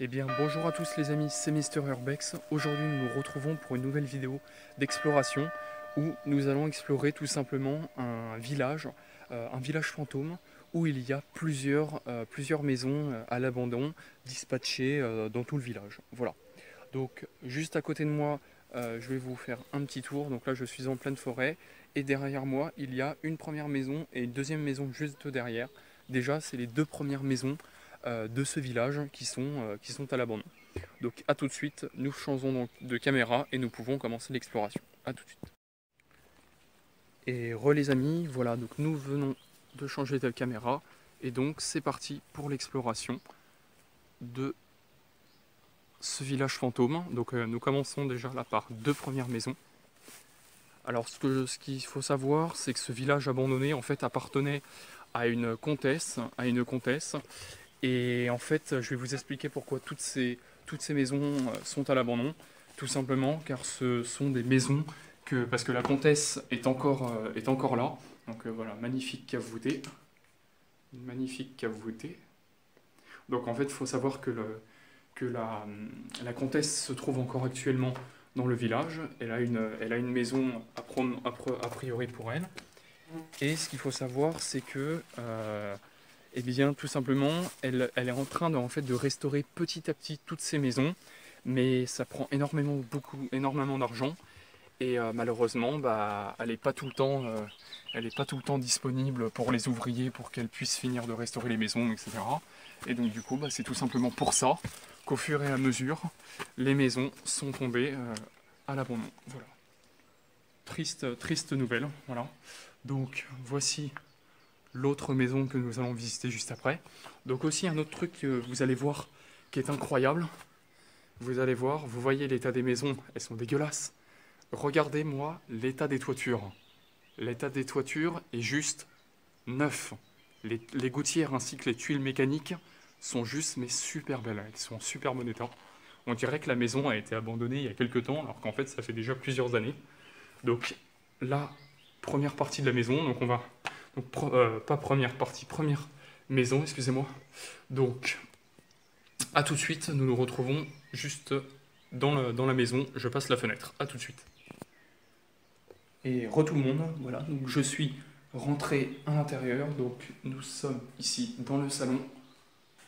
Eh bien bonjour à tous les amis, c'est Mister Urbex. Aujourd'hui nous nous retrouvons pour une nouvelle vidéo d'exploration où nous allons explorer tout simplement un village fantôme où il y a plusieurs maisons à l'abandon dispatchées dans tout le village. Voilà. Donc juste à côté de moi, je vais vous faire un petit tour. Donc là je suis en pleine forêt et derrière moi il y a une première maison et une deuxième maison juste derrière. Déjà c'est les deux premières maisons de ce village qui sont à l'abandon. Donc à tout de suite, nous changeons donc de caméra et nous pouvons commencer l'exploration. A tout de suite. Et les amis, voilà, donc nous venons de changer de caméra et donc c'est parti pour l'exploration de ce village fantôme. Donc nous commençons déjà là par deux premières maisons. Alors ce qu'il faut savoir, c'est que ce village abandonné en fait appartenait à une comtesse, et en fait, je vais vous expliquer pourquoi toutes ces maisons sont à l'abandon. Tout simplement car ce sont des maisons parce que la comtesse est encore là. Donc voilà, magnifique cave voûtée. Une magnifique cave voûtée. Donc en fait, il faut savoir que la comtesse se trouve encore actuellement dans le village. Elle a une maison a priori pour elle. Et ce qu'il faut savoir, c'est que eh bien, tout simplement, elle est en train en fait, de restaurer petit à petit toutes ces maisons, mais ça prend énormément d'argent, et malheureusement, bah, elle n'est pas tout le temps disponible pour les ouvriers pour qu'elles puissent finir de restaurer les maisons, etc. Et donc du coup, bah, c'est tout simplement pour ça qu'au fur et à mesure, les maisons sont tombées à l'abandon. Voilà. Triste nouvelle. Voilà. Donc voici l'autre maison que nous allons visiter juste après. Donc aussi un autre truc que vous allez voir qui est incroyable. Vous allez voir, vous voyez l'état des maisons, elles sont dégueulasses. Regardez-moi l'état des toitures. L'état des toitures est juste neuf. Les gouttières ainsi que les tuiles mécaniques sont juste mais super belles. Elles sont en super bon état. On dirait que la maison a été abandonnée il y a quelques temps alors qu'en fait ça fait déjà plusieurs années. Donc la première partie de la maison, donc on va donc, pas première partie, première maison, excusez-moi. Donc, à tout de suite, nous nous retrouvons juste dans la maison. Je passe la fenêtre. À tout de suite. Et tout le monde, voilà. Donc, je suis rentré à l'intérieur. Donc, nous sommes ici dans le salon.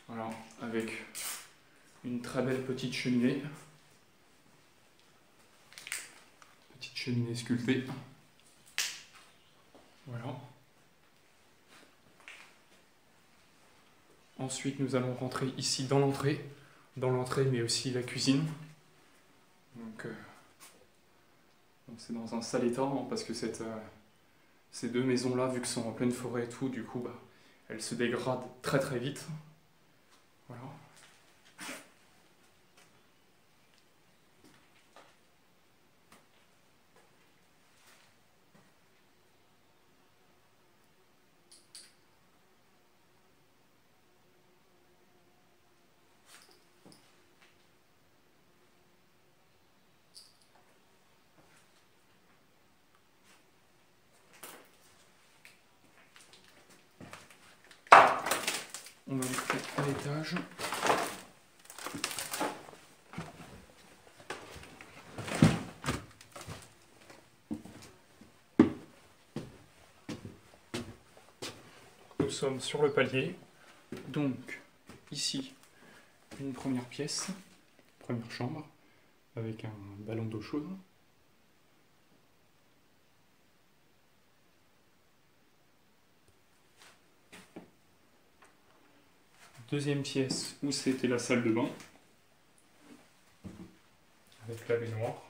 Voilà, avec une très belle petite cheminée. Petite cheminée sculptée. Voilà. Ensuite, nous allons rentrer ici dans l'entrée, mais aussi la cuisine. Donc, c'est dans un sale état, hein, parce que ces deux maisons-là, vu qu'elles sont en pleine forêt et tout, du coup, bah, elles se dégradent très très vite. Voilà. On va monter à l'étage. Nous sommes sur le palier. Donc, ici, une première pièce, première chambre, avec un ballon d'eau chaude. Deuxième pièce où c'était la salle de bain, avec la baignoire.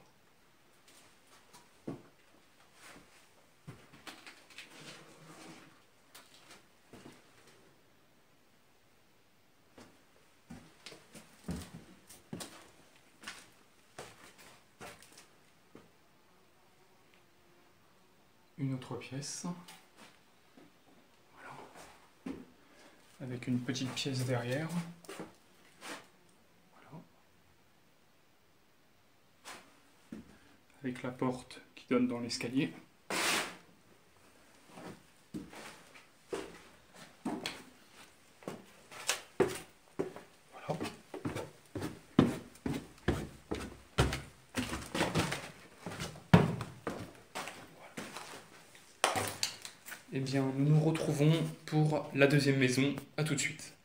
Une autre pièce. Voilà. Avec une petite pièce derrière. Voilà. Avec la porte qui donne dans l'escalier. Voilà. bien, nous nous retrouvons pour la deuxième maison. À tout de suite.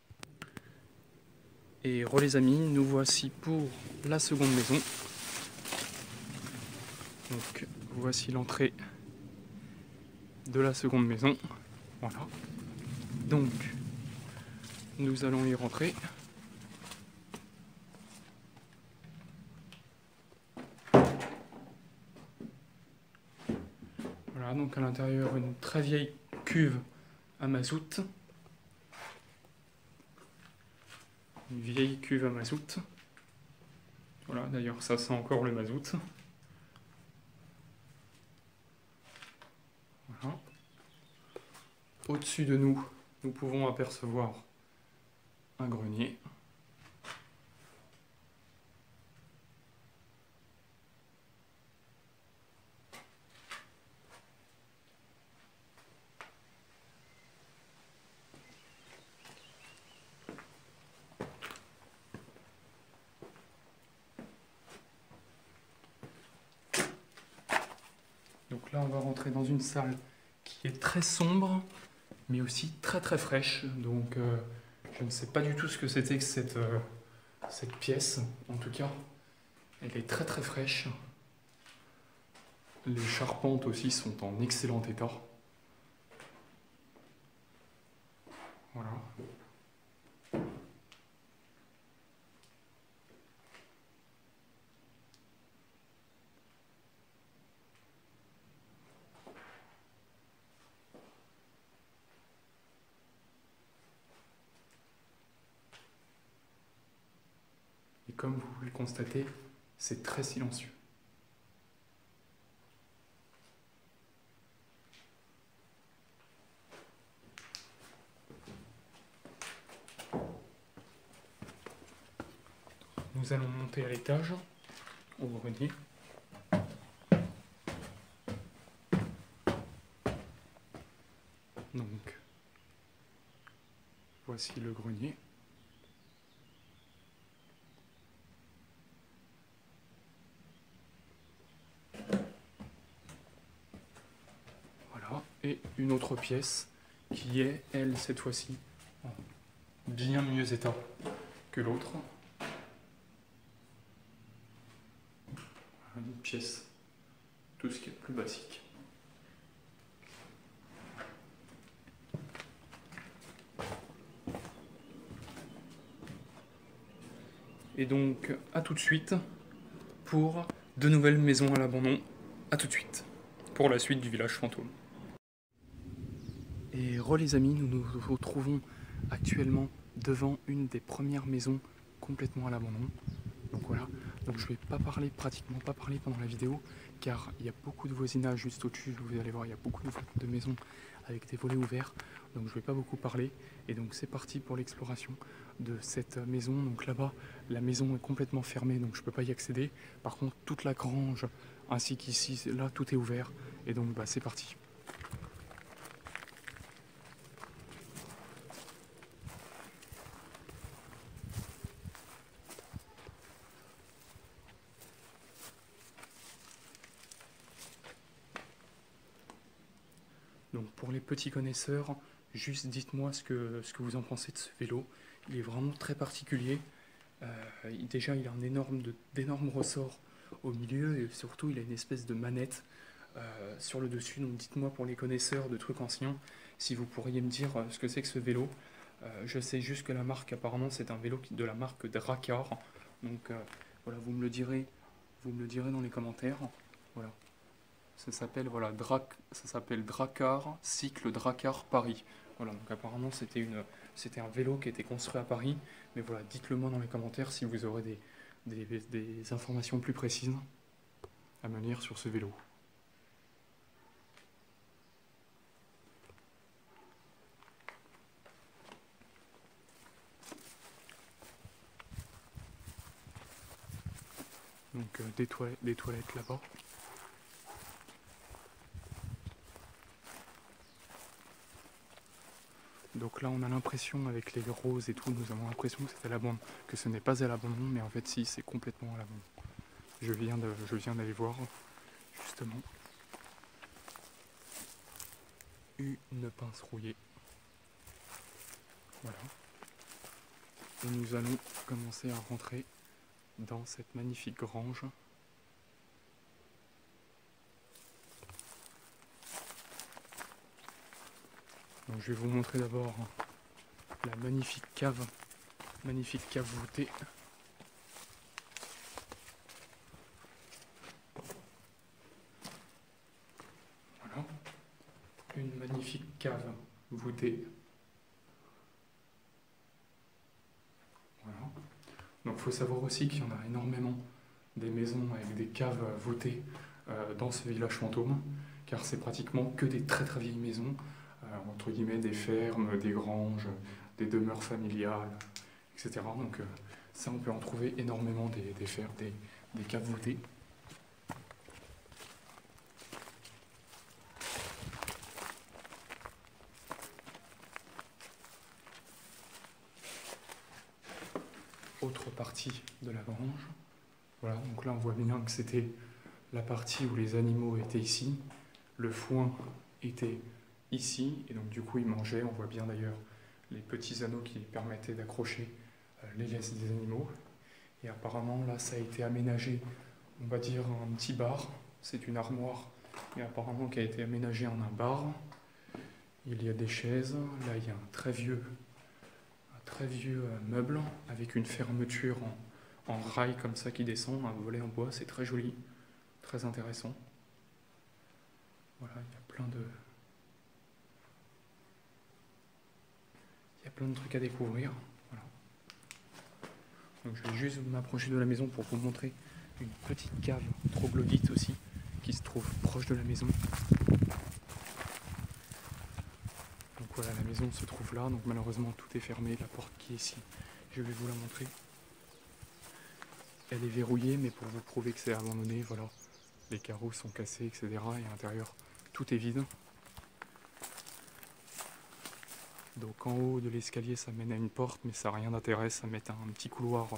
Et les amis, nous voici pour la seconde maison. Donc voici l'entrée de la seconde maison. Voilà. Donc nous allons y rentrer. Voilà, donc à l'intérieur une très vieille cuve à mazout. Une vieille cuve à mazout. Voilà, d'ailleurs ça sent encore le mazout. Voilà. Au-dessus de nous, nous pouvons apercevoir un grenier. Donc là, on va rentrer dans une salle qui est très sombre, mais aussi très très fraîche. Donc je ne sais pas du tout ce que c'était que cette pièce. En tout cas, elle est très très fraîche. Les charpentes aussi sont en excellent état. Voilà. Et comme vous pouvez le constater, c'est très silencieux. Nous allons monter à l'étage, au grenier. Donc, voici le grenier. Voilà, et une autre pièce qui est, elle, cette fois-ci, en bien mieux état que l'autre. Une pièce, tout ce qui est plus basique. Et donc, à tout de suite pour de nouvelles maisons à l'abandon. À tout de suite pour la suite du village fantôme. Et les amis, nous nous retrouvons actuellement devant une des premières maisons complètement à l'abandon. Donc voilà, donc je vais pas parler, pratiquement pas parler pendant la vidéo, car il y a beaucoup de voisinage juste au-dessus, vous allez voir, il y a beaucoup de maisons avec des volets ouverts, donc je vais pas beaucoup parler. Et donc c'est parti pour l'exploration de cette maison. Donc là-bas, la maison est complètement fermée, donc je peux pas y accéder. Par contre, toute la grange, ainsi qu'ici, là, tout est ouvert. Et donc bah, c'est parti. Donc pour les petits connaisseurs, juste dites-moi ce que vous en pensez de ce vélo. Il est vraiment très particulier. Déjà, il a d'énormes ressorts au milieu et surtout, il a une espèce de manette sur le dessus. Donc dites-moi pour les connaisseurs de trucs anciens, si vous pourriez me dire ce que c'est que ce vélo. Je sais juste que la marque, apparemment, c'est un vélo de la marque Drakkar. Donc voilà, vous me le direz dans les commentaires. Voilà. Ça s'appelle voilà, Drakkar, cycle Drakkar Paris. Voilà, donc apparemment c'était un vélo qui était construit à Paris. Mais voilà, dites-le moi dans les commentaires si vous aurez des informations plus précises à me lire sur ce vélo. Donc des toilettes là-bas. Donc là on a l'impression avec les roses et tout, nous avons l'impression que c'est à l'abandon, que ce n'est pas à l'abandon, mais en fait si, c'est complètement à l'abandon. Je viens d'aller voir justement. une pince rouillée. Voilà. Et nous allons commencer à rentrer dans cette magnifique grange. Donc je vais vous montrer d'abord la magnifique cave voûtée. Voilà, une magnifique cave voûtée. Voilà. Donc il faut savoir aussi qu'il y en a énormément des maisons avec des caves voûtées dans ce village fantôme, car c'est pratiquement que des très très vieilles maisons, entre guillemets des fermes, des granges, des demeures familiales, etc. Donc ça on peut en trouver énormément des fermes, des caves voûtées. Autre partie de la grange. Voilà, donc là on voit bien que c'était la partie où les animaux étaient ici, le foin était ici, et donc du coup ils mangeaient. On voit bien d'ailleurs les petits anneaux qui permettaient d'accrocher les laisses des animaux. Et apparemment là ça a été aménagé, on va dire un petit bar, c'est une armoire, et apparemment qui a été aménagé en un bar. Il y a des chaises, là il y a un très vieux meuble avec une fermeture en rail comme ça qui descend, un volet en bois, c'est très joli, très intéressant. Voilà, il y a plein de trucs à découvrir. Voilà. Donc je vais juste m'approcher de la maison pour vous montrer une petite cave troglodyte aussi qui se trouve proche de la maison. Donc voilà, la maison se trouve là, donc malheureusement tout est fermé, la porte qui est ici, je vais vous la montrer. Elle est verrouillée, mais pour vous prouver que c'est abandonné, voilà, les carreaux sont cassés, etc. Et à l'intérieur, tout est vide. Donc en haut de l'escalier, ça mène à une porte, mais ça n'a rien d'intérêt, ça met un petit couloir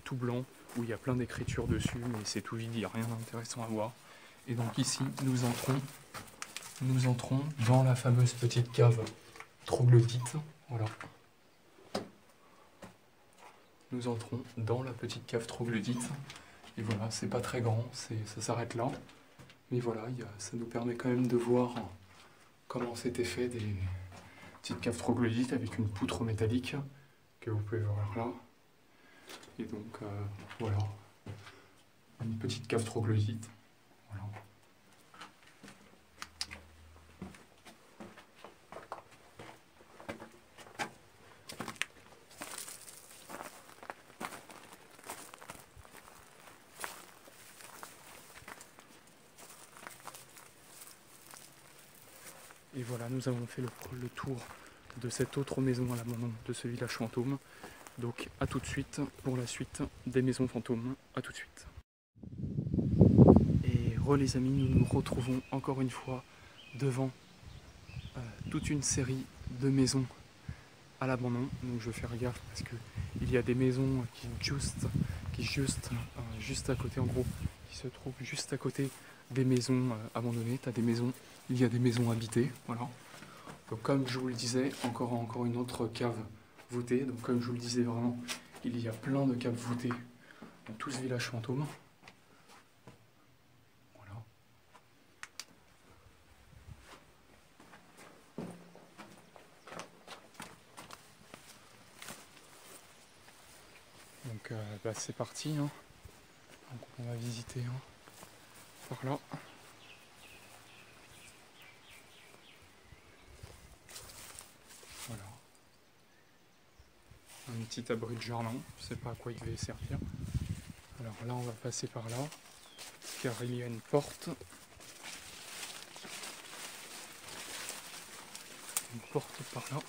tout blanc, où il y a plein d'écritures dessus, mais c'est tout vide, il n'y a rien d'intéressant à voir. Et donc ici, nous entrons dans la fameuse petite cave troglodyte, voilà. Nous entrons dans la petite cave troglodyte, et voilà, c'est pas très grand, ça s'arrête là. Mais voilà, ça nous permet quand même de voir comment c'était fait des petites caves troglodytes avec une poutre métallique, que vous pouvez voir là. Et donc, voilà, une petite cave troglodyte, voilà. Et voilà, nous avons fait le tour de cette autre maison à l'abandon de ce village fantôme. Donc à tout de suite pour la suite des maisons fantômes. À tout de suite. Et les amis, nous nous retrouvons encore une fois devant toute une série de maisons à l'abandon. Donc je vais faire gaffe parce que il y a des maisons juste à côté, en gros, qui se trouvent juste à côté des maisons abandonnées. Il y a des maisons habitées, voilà. Donc comme je vous le disais, encore une autre cave voûtée. Donc comme je vous le disais vraiment, il y a plein de caves voûtées dans tout ce village fantôme. Voilà. Donc c'est parti, hein. Donc on va visiter par là. Voilà. Un petit abri de jardin, je ne sais pas à quoi il devait servir. Alors là on va passer par là, car il y a une porte. Une porte par là.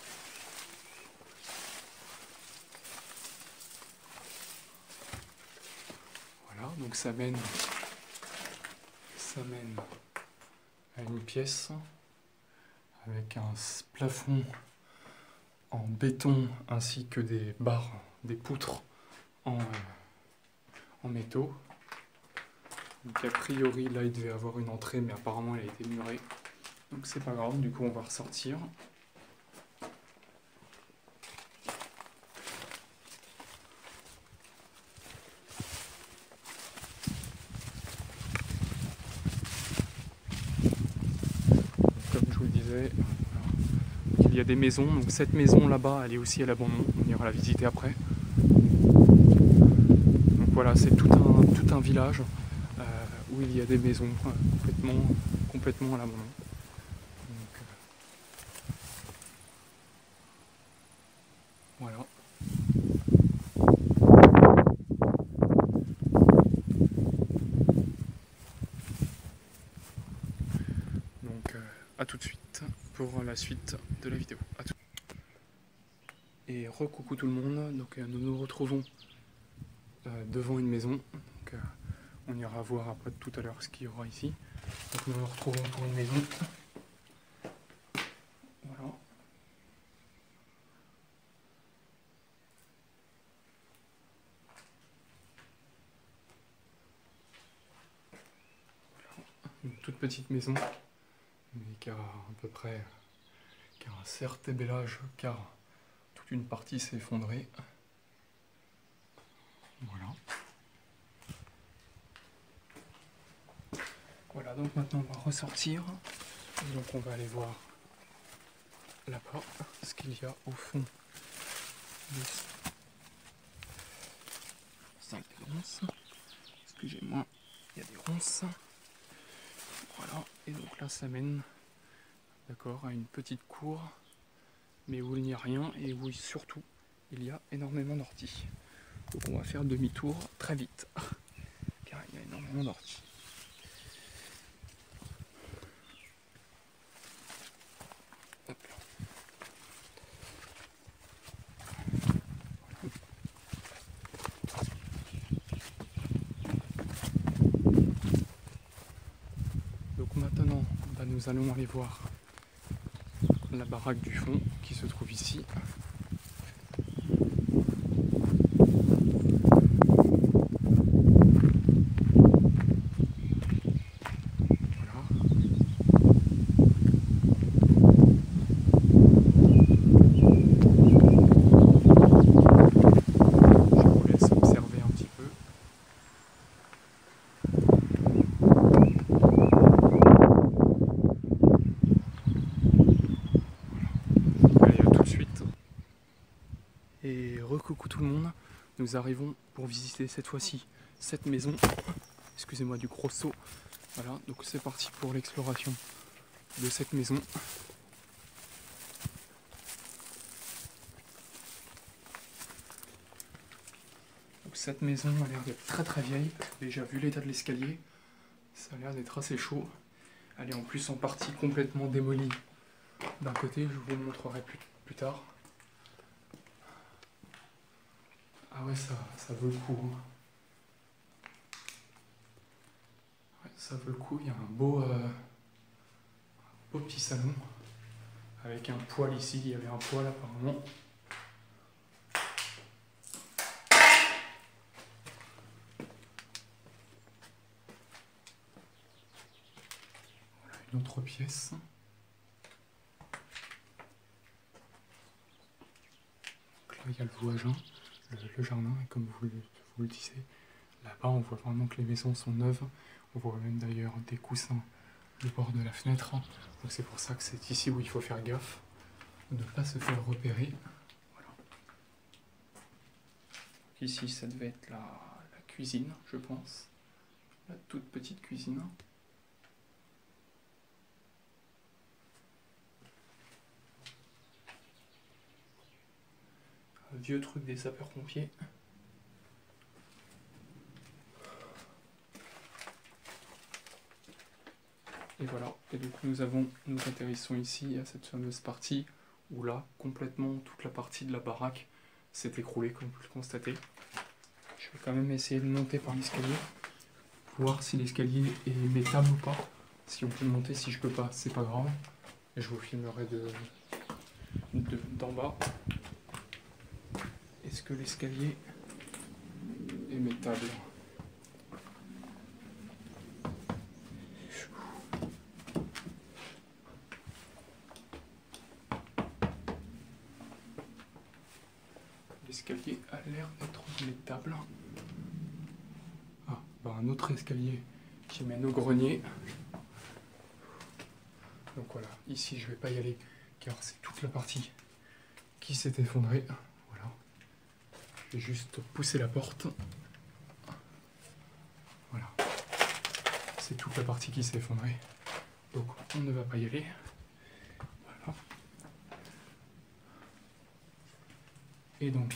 Voilà, donc ça mène à une pièce avec un plafond en béton ainsi que des barres, des poutres en métaux. Donc a priori là il devait avoir une entrée, mais apparemment elle a été murée. Donc c'est pas grave, du coup on va ressortir. Comme je vous le disais, il y a des maisons, donc cette maison là-bas, elle est aussi à l'abandon, on ira la visiter après. Donc voilà, c'est tout un village où il y a des maisons complètement à l'abandon. Voilà. Donc à tout de suite pour la suite de la vidéo. À tout. Et re-coucou tout le monde, donc nous nous retrouvons devant une maison. Donc, on ira voir après tout à l'heure ce qu'il y aura ici. Donc nous nous retrouvons pour une maison. Voilà. Une toute petite maison, mais qui a à peu près un certain bel âge, car toute une partie s'est effondrée. Voilà. Voilà, donc maintenant on va ressortir. Et donc on va aller voir là-bas ce qu'il y a au fond de salle des ronces. Excusez-moi, il y a des ronces. Voilà, et donc là ça mène, d'accord, à une petite cour, mais où il n'y a rien et où surtout il y a énormément d'orties. Donc on va faire demi-tour très vite, car il y a énormément d'orties. Hop là. Donc maintenant, nous allons aller voir la baraque du fond qui se trouve ici. Et recoucou tout le monde, nous arrivons pour visiter cette fois-ci cette maison. Excusez-moi du gros saut. Voilà, donc c'est parti pour l'exploration de cette maison. Donc cette maison a l'air d'être très vieille. Déjà vu l'état de l'escalier, ça a l'air d'être assez chaud. Elle est en plus en partie complètement démolie d'un côté, je vous le montrerai plus tard. Ah ouais, ça vaut le coup. Ouais, ça vaut le coup. Il y a un beau petit salon avec un poêle ici. Il y avait un poêle apparemment. Voilà une autre pièce. Donc là, il y a le voisin, le jardin, et comme vous le disiez, là-bas, on voit vraiment que les maisons sont neuves. On voit même d'ailleurs des coussins au bord de la fenêtre. Donc c'est pour ça que c'est ici où il faut faire gaffe de ne pas se faire repérer. Voilà. Donc ici, ça devait être la cuisine, je pense. La toute petite cuisine. Un vieux truc des sapeurs-pompiers. Et voilà, et donc nous atterrissons ici à cette fameuse partie où là, complètement, toute la partie de la baraque s'est écroulée, comme vous le constatez. Je vais quand même essayer de monter par l'escalier, voir si l'escalier est mettable ou pas. Si on peut le monter, si je peux pas, c'est pas grave. Et je vous filmerai d'en bas. Est-ce que l'escalier est mettable ? l'escalier a l'air d'être remettable. Ah, bah un autre escalier qui mène au grenier. Donc voilà, ici je vais pas y aller car c'est toute la partie qui s'est effondrée. Voilà. Je vais juste pousser la porte. Voilà. C'est toute la partie qui s'est effondrée. Donc on ne va pas y aller. Voilà. Et donc,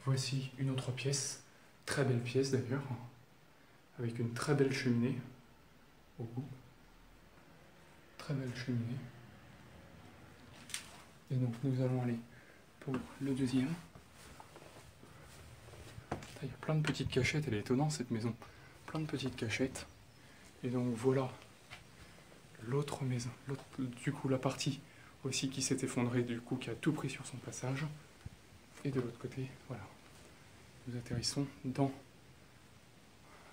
voici une autre pièce. Très belle pièce d'ailleurs. Avec une très belle cheminée au bout. Très belle cheminée. Et donc nous allons aller pour le deuxième. Il y a plein de petites cachettes, elle est étonnante cette maison. Plein de petites cachettes. Et donc voilà l'autre maison, du coup la partie aussi qui s'est effondrée, du coup qui a tout pris sur son passage. Et de l'autre côté, voilà. Nous atterrissons dans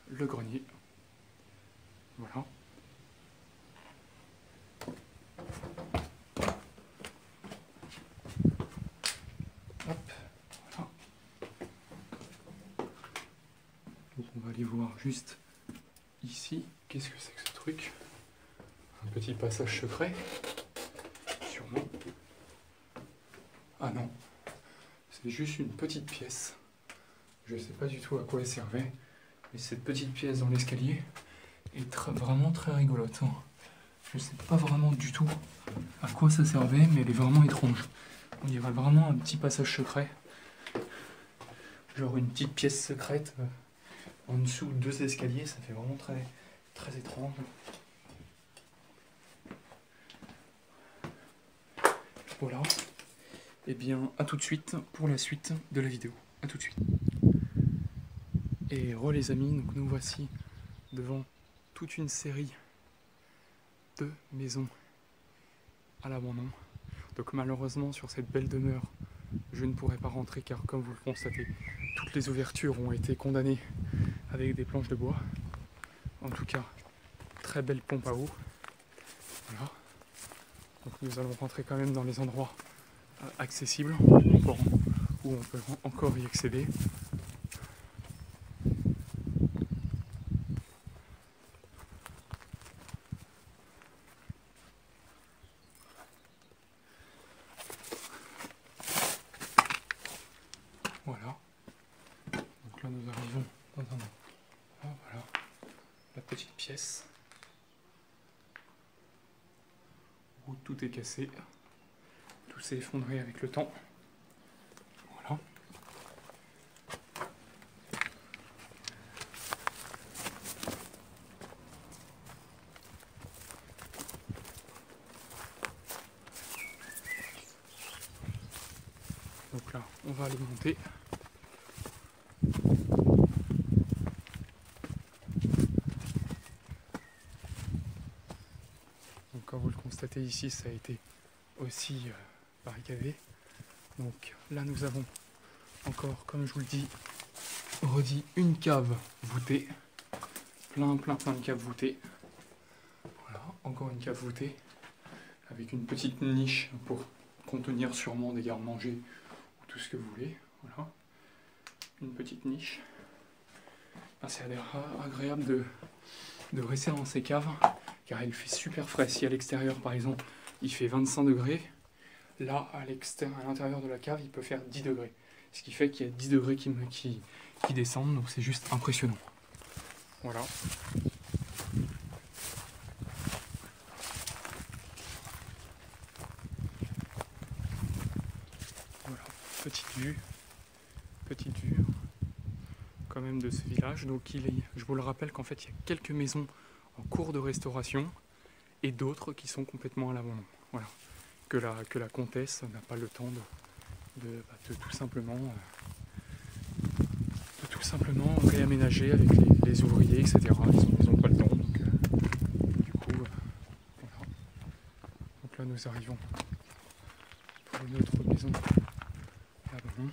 le grenier. Voilà. Hop, voilà. Donc on va aller voir juste ici. Qu'est-ce que c'est que ce truc? Un petit passage secret, sûrement. Ah non, c'est juste une petite pièce. Je ne sais pas du tout à quoi elle servait, mais cette petite pièce dans l'escalier est vraiment très rigolote. Je ne sais pas vraiment du tout à quoi ça servait, mais elle est vraiment étrange. On dirait vraiment un petit passage secret. Genre une petite pièce secrète en dessous de 2 escaliers, ça fait vraiment très, très étrange. Voilà. Et bien, à tout de suite pour la suite de la vidéo. À tout de suite. Et les amis, donc nous voici devant toute une série de maisons à l'abandon. Donc malheureusement sur cette belle demeure, je ne pourrai pas rentrer car comme vous le constatez, toutes les ouvertures ont été condamnées avec des planches de bois. En tout cas, très belle pompe à eau. Voilà. Donc nous allons rentrer quand même dans les endroits accessibles, où on peut encore y accéder. Voilà. Donc là nous arrivons dans un endroit. Voilà. La petite pièce où tout est cassé. Tout s'est effondré avec le temps. Voilà. Donc là, on va aller monter. Donc comme vous le constatez ici, ça a été aussi barricadé. Donc là nous avons encore, comme je vous le dis, redit une cave voûtée. Plein de caves voûtées. Voilà, encore une cave voûtée. Avec une petite niche pour contenir sûrement des garde-manger ou tout ce que vous voulez. Voilà. Une petite niche. Ah, c'est agréable de rester dans ces caves car il fait super frais. Si à l'extérieur par exemple il fait 25 degrés, là à l'intérieur de la cave il peut faire 10 degrés. Ce qui fait qu'il y a 10 degrés qui descendent, donc c'est juste impressionnant. Voilà. Voilà, petite vue quand même de ce village. Donc je vous le rappelle qu'en fait il y a quelques maisons en cours de restauration et d'autres qui sont complètement à l'abandon. Voilà. Que la comtesse n'a pas le temps de tout simplement réaménager avec les ouvriers, etc. Ils n'ont pas le temps. Donc, du coup, voilà. Donc là nous arrivons pour une autre maison à l'abandon.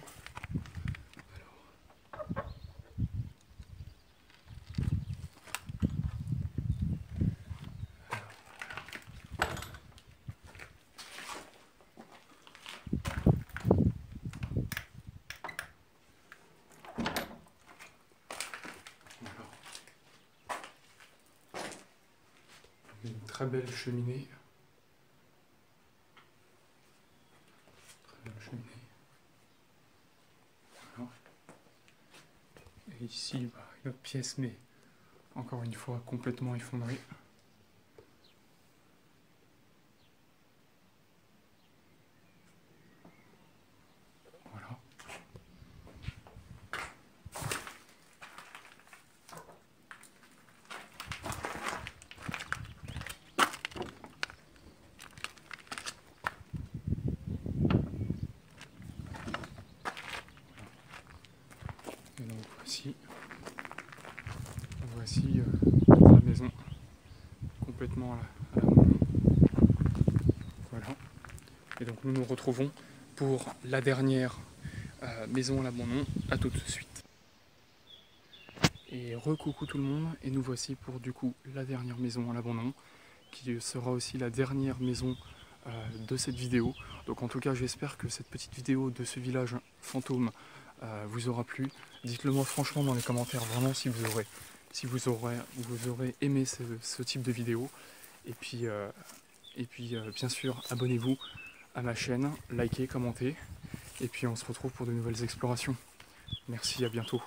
très belle cheminée. Très belle cheminée. Voilà. Et ici, une autre pièce, mais encore une fois complètement effondrée. Voilà. Et donc voici la maison complètement à l'abandon. Voilà. Et donc nous nous retrouvons pour la dernière maison à l'abandon. À tout de suite. Et recoucou tout le monde, et nous voici pour du coup la dernière maison à l'abandon, qui sera aussi la dernière maison de cette vidéo. Donc en tout cas j'espère que cette petite vidéo de ce village fantôme vous aura plu. Dites-le moi franchement dans les commentaires vraiment si vous aurez aimé ce type de vidéo. Et puis bien sûr abonnez-vous à ma chaîne, likez, commentez, et puis on se retrouve pour de nouvelles explorations. Merci, à bientôt.